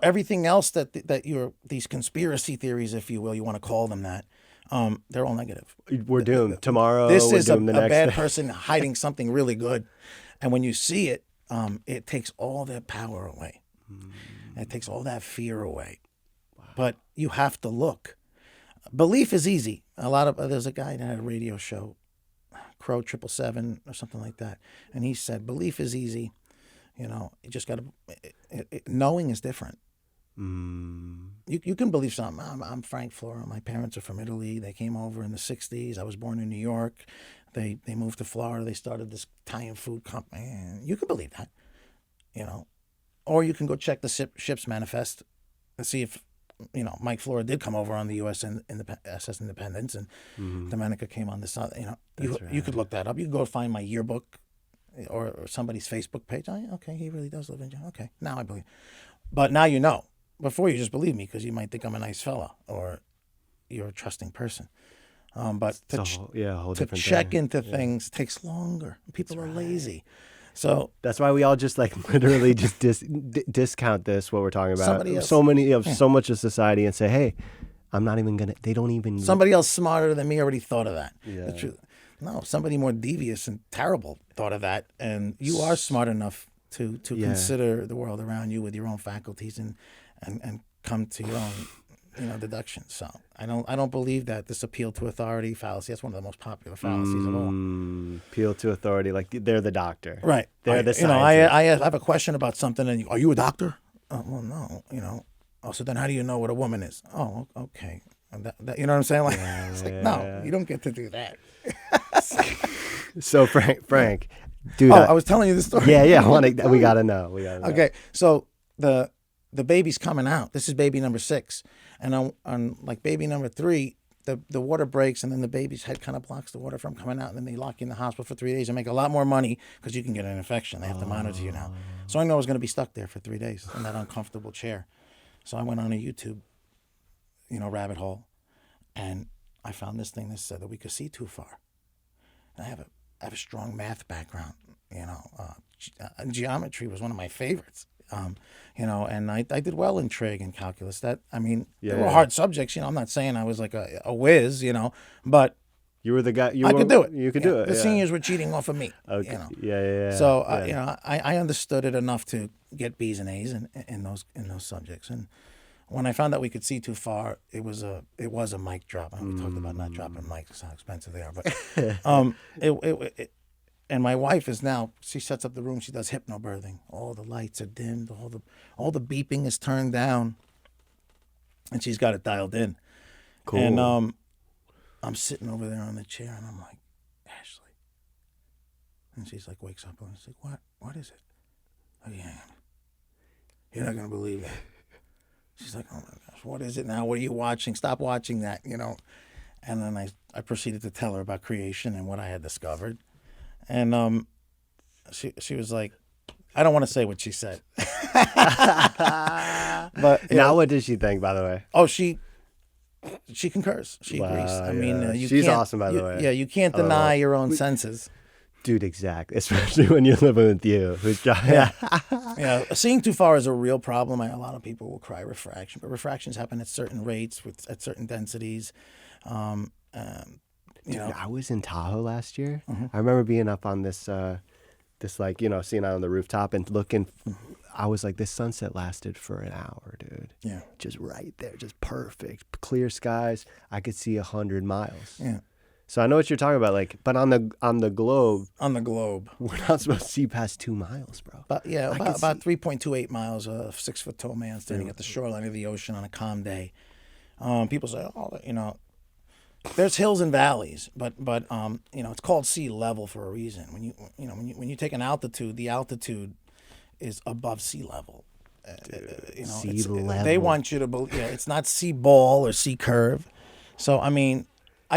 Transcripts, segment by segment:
everything else that these conspiracy theories, if you will, you want to call them that, they're all negative. We're doomed. Tomorrow, This we're is a doomed the next bad day. person hiding something really good. And when you see it, it takes all that power away. It takes all that fear away. Wow. But you have to look. Belief is easy. There's a guy that had a radio show, Crow 777 or something like that. And he said, belief is easy. You just got to, knowing is different. You can believe something. I'm Frank Flora. My parents are from Italy. They came over in the 60s. I was born in New York. They moved to Florida. They started this Italian food company. And you can believe that, Or you can go check the ship's manifest and see if, Mike Flora did come over on the SS Independence, and Dominica came on the sun. You could look that up. You could go find my yearbook or somebody's Facebook page. Oh, okay, he really does live in jail. Okay, now I believe. But now you know. Before you just believe me because you might think I'm a nice fella or you're a trusting person. But to check into things takes longer. People are lazy. So that's why we all just literally just discount what we're talking about. So much of society and say, hey, I'm not even going to, they don't even. Somebody else smarter than me already thought of that. Yeah. No, somebody more devious and terrible thought of that. And you are smart enough to consider the world around you with your own faculties and come to your own deductions. So I don't believe that this appeal to authority fallacy. That's one of the most popular fallacies of all. Appeal to authority, like they're the doctor, right? They're the scientist. I have a question about something, and are you a doctor? Well, no. Oh, so then how do you know what a woman is? Oh, okay. That, you know what I'm saying? No, you don't get to do that. So Frank, dude. I was telling you the story. Yeah. We gotta know. Okay, so the baby's coming out. This is baby number 6. And on like baby number 3, the water breaks and then the baby's head kind of blocks the water from coming out. And then they lock you in the hospital for 3 days and make a lot more money because you can get an infection. They have to monitor you now. So I know I was going to be stuck there for 3 days in that uncomfortable chair. So I went on a YouTube, rabbit hole. And I found this thing that said that we could see too far. And I have a strong math background. Geometry was one of my favorites. And I did well in trig and calculus. They were hard subjects. I'm not saying I was like a whiz, but you were the guy. I could do it. You could do it. The seniors were cheating off of me. Okay. Yeah. So I understood it enough to get B's and A's in those subjects. And when I found out we could see too far, it was a mic drop. And we talked about not dropping mics, how expensive they are, but and my wife is now, she sets up the room, she does hypnobirthing. All the lights are dimmed, all the beeping is turned down, and she's got it dialed in. Cool. And I'm sitting over there on the chair, and I'm like, Ashley. And she's like, wakes up, and she's like, what is it? Oh, yeah. You're not going to believe it. She's like, oh my gosh, what is it now? What are you watching? Stop watching that, And then I proceeded to tell her about creation and what I had discovered. And she was like, I don't want to say what she said. But now, what did she think, by the way? Oh, she concurs. She agrees. I mean, she's awesome, by the way. Yeah, you can't deny your own senses. Dude, exactly. Especially when you're living with you. Seeing too far is a real problem. A lot of people will cry refraction, but refractions happen at certain rates at certain densities. Dude, I was in Tahoe last year. Mm-hmm. I remember being up on this seeing out on the rooftop and looking. I was like, this sunset lasted for an hour, dude. Yeah. Just right there, just perfect. Clear skies. I could see 100 miles. Yeah. So I know what you're talking about, but on the globe. On the globe. We're not supposed to see past 2 miles, bro. About 3.28 miles of 6-foot tall man standing at the shoreline of the ocean on a calm day. People say, there's hills and valleys, but it's called sea level for a reason. When you take an altitude, the altitude is above sea level. Sea level. They want you to believe. It's not sea ball or sea curve. So I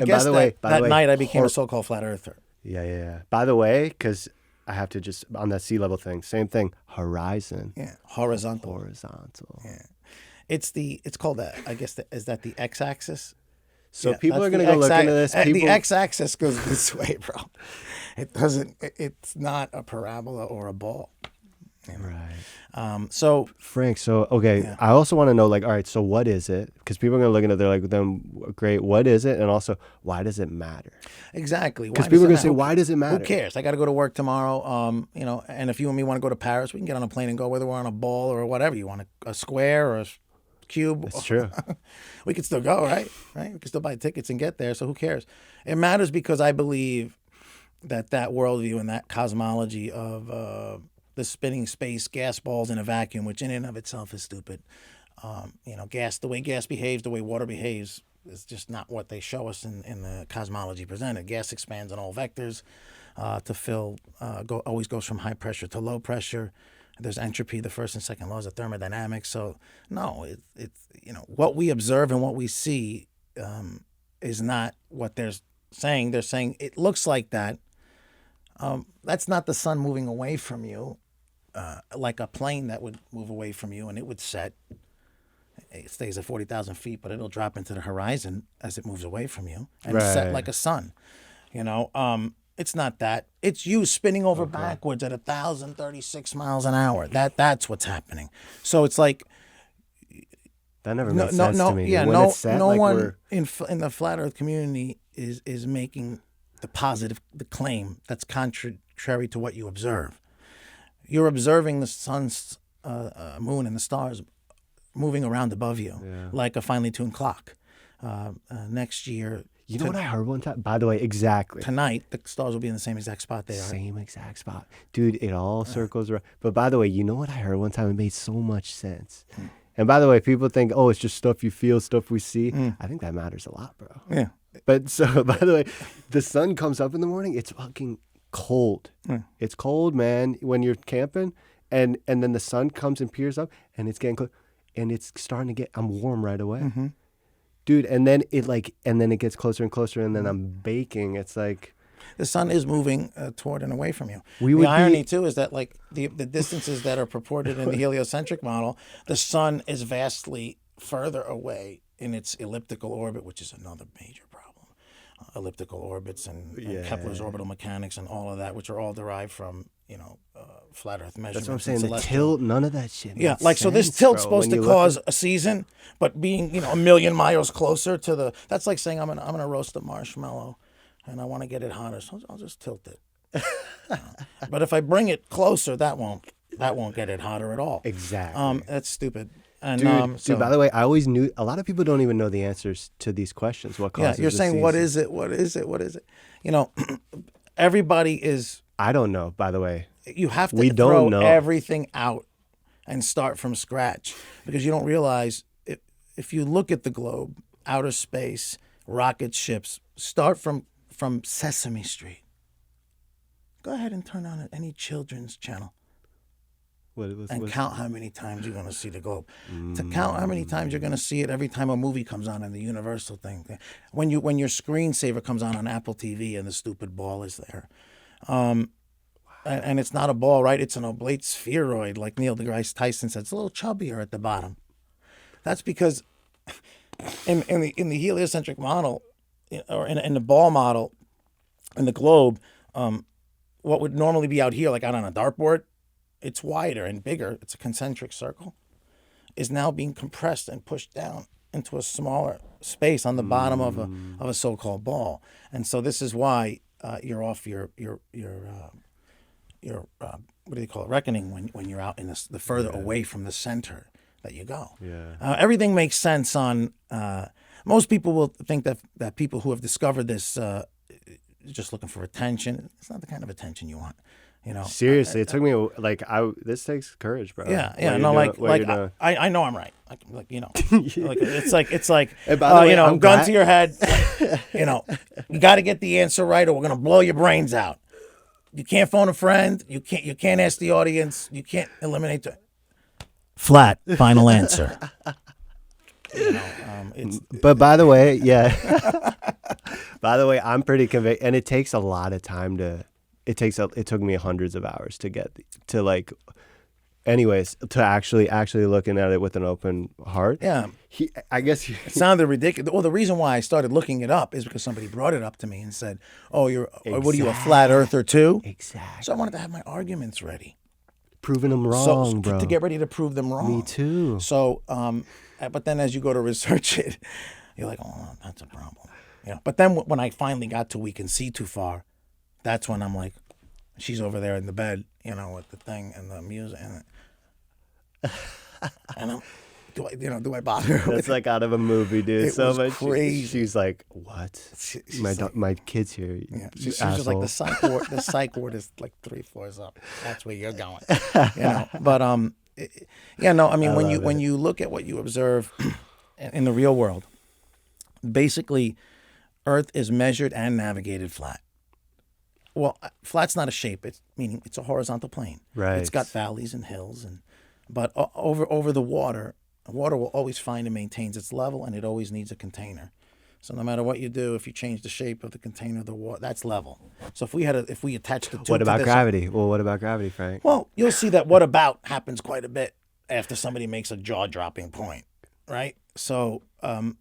guess that night I became a so-called flat earther. Yeah. By the way, because I have to just on that sea level thing, same thing. Horizon. Yeah, horizontal. Yeah, it's called that. I guess is that the x-axis. So people are going to go look into this. The x-axis goes this way, bro. It doesn't. It's not a parabola or a ball. You know? Right. So Frank, okay, I also want to know, like, all right, so what is it? Because people are going to look at it, they're like, then, great, what is it? And also, why does it matter? Exactly. Because people are going to say, why does it matter? Who cares? I got to go to work tomorrow. You know, and if you and me want to go to Paris, we can get on a plane and go, whether we're on a ball or whatever. You want a square or a cube. That's true. We could still go, right? We could still buy tickets and get there. So who cares? It matters because I believe that worldview and that cosmology of the spinning space, gas balls in a vacuum, which in and of itself is stupid. You know, the way gas behaves, the way water behaves, is just not what they show us in the cosmology presented. Gas expands on all vectors to fill, always goes from high pressure to low pressure. There's entropy, the first and second laws of thermodynamics. So no, it's you know, what we observe and what we see is not what they're saying. They're saying it looks like that. That's not the sun moving away from you, like a plane that would move away from you and it would set. It stays at 40,000 feet, but it'll drop into the horizon as it moves away from you and set like a sun. You know, it's not that. It's you spinning over backwards at 1,036 miles an hour. That's what's happening. So it's like that never made sense to me. Yeah, no one in the flat Earth community is making the claim that's contrary to what you observe. You're observing the sun's moon and the stars moving around above you like a finely tuned clock. Next year, you know what I heard one time? By the way, exactly. Tonight, the stars will be in the same exact spot they are. Same exact spot. Dude, it all circles around. But by the way, you know what I heard one time? It made so much sense. And by the way, people think, oh, it's just stuff you feel, stuff we see. I think that matters a lot, bro. Yeah. But so, by the way, the sun comes up in the morning. It's fucking cold. It's cold, man, when you're camping. And then the sun comes and peers up, and it's getting close. And it's starting to get, I'm warm right away. Dude, and then it gets closer and closer, and then I'm baking. It's like the sun is moving toward and away from you. The irony too is that like the distances that are purported in the heliocentric model, the sun is vastly further away in its elliptical orbit, which is another major problem. Elliptical orbits and Kepler's orbital mechanics and all of that, which are all derived from flat Earth measurements. That's what I'm saying. The tilt, none of that shit. Yeah, like so this tilt's supposed to cause a season, but being 1,000,000 miles closer to the, that's like saying I'm gonna roast a marshmallow, and I want to get it hotter, so I'll just tilt it. But if I bring it closer, that won't get it hotter at all. Exactly. That's stupid. And, dude, by the way, I always knew, a lot of people don't even know the answers to these questions. What causes you're saying, season? What is it? What is it? What is it? You know, everybody is. I don't know, by the way. You have to throw everything out and start from scratch, because you don't realize if you look at the globe, outer space, rocket ships, start from Sesame Street. Go ahead and turn on any children's channel. Count how many times you're going to see the globe. To count how many times you're going to see it every time a movie comes on in the Universal thing. When your screensaver comes on Apple TV and the stupid ball is there. And it's not a ball, right? It's an oblate spheroid, like Neil deGrasse Tyson said. It's a little chubbier at the bottom. That's because in the heliocentric model, or in the ball model, in the globe, what would normally be out here, like out on a dartboard, it's wider and bigger. It's a concentric circle. Is now being compressed and pushed down into a smaller space on the bottom of a so-called ball. And so this is why you're off your what do they call it, reckoning when you're out in the further away from the center that you go. Everything makes sense on most people will think that people who have discovered this just looking for attention. It's not the kind of attention you want. Seriously, it took me this takes courage, bro. I know I'm right. It's like and by the way, gun to your head. You got to get the answer right, or we're gonna blow your brains out. You can't phone a friend. You can't ask the audience. You can't eliminate the flat final answer. But by the way, by the way, I'm pretty convinced, and it takes a lot of time to. It took me hundreds of hours to get to to actually looking at it with an open heart. Yeah. It sounded ridiculous. Well, the reason why I started looking it up is because somebody brought it up to me and said, "Oh, what are you, a flat earther too?" Exactly. So I wanted to have my arguments ready. proving them wrong, bro. To get ready to prove them wrong. Me too. So, but then as you go to research it, you're like, oh, that's a problem. But then when I finally got to we can see too far, that's when I'm like, she's over there in the bed, with the thing and the music, and I'm, do I bother her? That's like out of a movie, dude. It so was much. crazy. She's like, what? My kid's here. Yeah, she's just like the psych ward is like 3 floors up. That's where you're going. But when you look at what you observe in the real world, basically, Earth is measured and navigated flat. Well, flat's not a shape. Meaning it's a horizontal plane. Right. It's got valleys and hills, but over the water will always find and maintains its level, and it always needs a container. So no matter what you do, if you change the shape of the container, the water, that's level. So if we attach the two. What about gravity? Well, what about gravity, Frank? Well, you'll see that what about happens quite a bit after somebody makes a jaw-dropping point, right? So and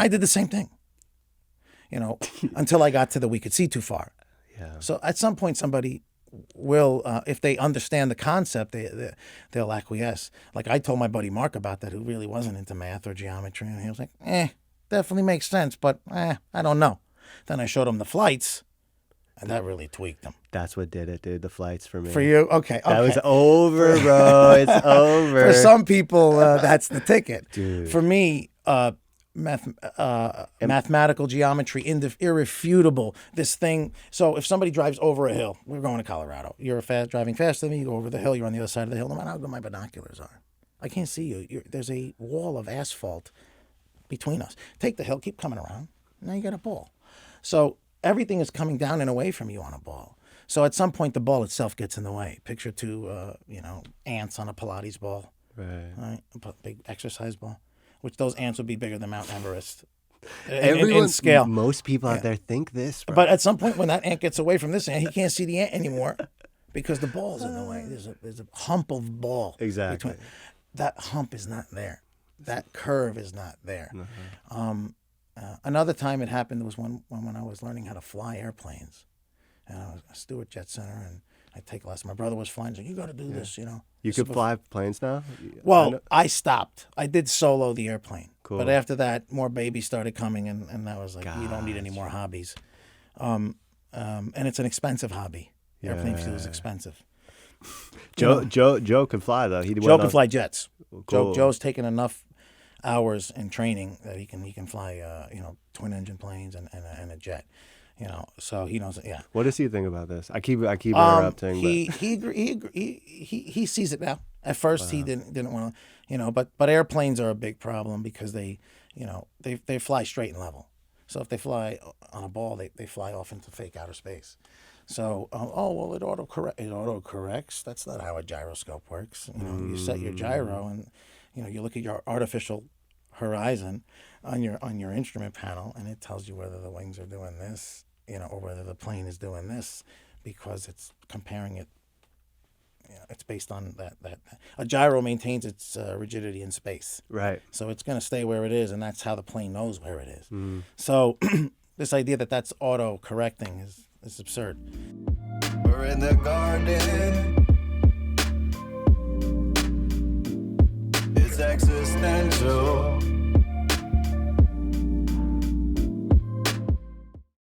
I did the same thing, until I got to the we could see too far. Yeah. So at some point, somebody will, if they understand the concept, they'll acquiesce. Like I told my buddy Mark about that, who really wasn't into math or geometry, and he was like, definitely makes sense, but I don't know. Then I showed him the flights, and that really tweaked him. That's what did it, dude. The flights for me. For you? Okay. That was over, bro. It's over. For some people, that's the ticket. Dude. For me, mathematical geometry, irrefutable. This thing. So if somebody drives over a hill, we're going to Colorado. You're driving faster than me. You go over the hill. You're on the other side of the hill. No matter how good my binoculars are, I can't see you. There's a wall of asphalt between us. Take the hill. Keep coming around. Now you got a ball. So everything is coming down and away from you on a ball. So at some point, the ball itself gets in the way. Picture two, ants on a Pilates ball. Right. A big exercise ball. Which those ants would be bigger than Mount Everest. In scale. Most people out there think this, bro. But at some point when that ant gets away from this ant, he can't see the ant anymore because the ball's in the way. There's a hump of ball. Exactly. That hump is not there. That curve is not there. Another time it happened was when I was learning how to fly airplanes. And I was a Stewart Jet Center, and I take a lesson. My brother was flying. He's like, you got to do this, You could fly planes now? Well, I stopped. I did solo the airplane. Cool. But after that, more babies started coming, and that was like, you don't need any more hobbies. And it's an expensive hobby. Airplane fuel is expensive. Joe could fly, though. Joe can fly jets. Cool. Joe's taken enough hours in training that he can fly, twin engine planes and a jet. So he knows it. Yeah. What does he think about this? I keep interrupting. He sees it now. At first, he didn't want to, but airplanes are a big problem because they fly straight and level. So if they fly on a ball, they fly off into fake outer space. So it auto-corrects. That's not how a gyroscope works. You set your gyro and you look at your artificial horizon on your instrument panel, and it tells you whether the wings are doing this, or whether the plane is doing this, because it's comparing it. It's based on that. A gyro maintains its rigidity in space. Right. So it's going to stay where it is, and that's how the plane knows where it is. So this idea that that's auto-correcting is absurd. We're in the garden. It's existential.